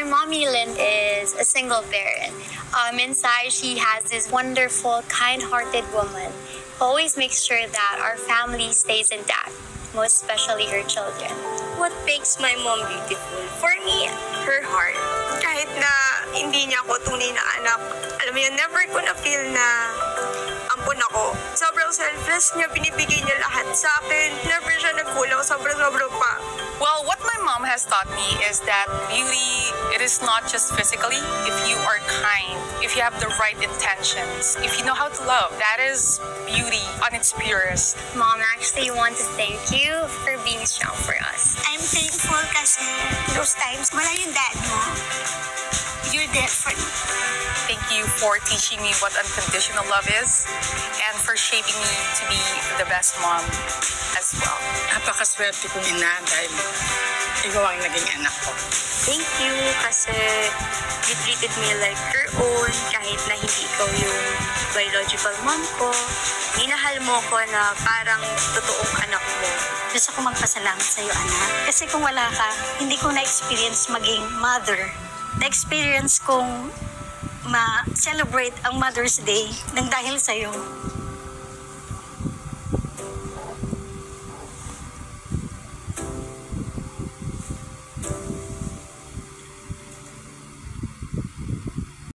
My mommy Lynn is a single parent. Inside, she has this wonderful, kind-hearted woman who always makes sure that our family stays intact, most especially her children. What makes my mom beautiful? For me, her heart. Kahit na hindi niya ako tunay na anak, alam mo yun, never ko na feel na ampun ako. Sobrang selfless niya, binibigay niya lahat sa akin. Never siya nagkulang, sobrang pa. Well, what my mom has taught me is that beauty, it is not just physically. If you are kind, if you have the right intentions, if you know how to love, that is beauty on its purest. Mom, actually want to thank you for being strong for us. I'm thankful kasi those times wala yung dad mo. You're there for me. Thank you for teaching me what unconditional love is and for shaping me to be the best mom as well. Napakaswerte kong ina dahil ikaw ang naging anak ko. Thank you kasi you treated me like your own kahit na hindi ikaw yung biological mom ko. Minahal mo ko na parang totoong anak mo. Gusto ko magpasalamat sa'yo, anak. Kasi kung wala ka, hindi ko na-experience maging mother. Na-experience kong ma-celebrate ang Mother's Day nang dahil sa'yo.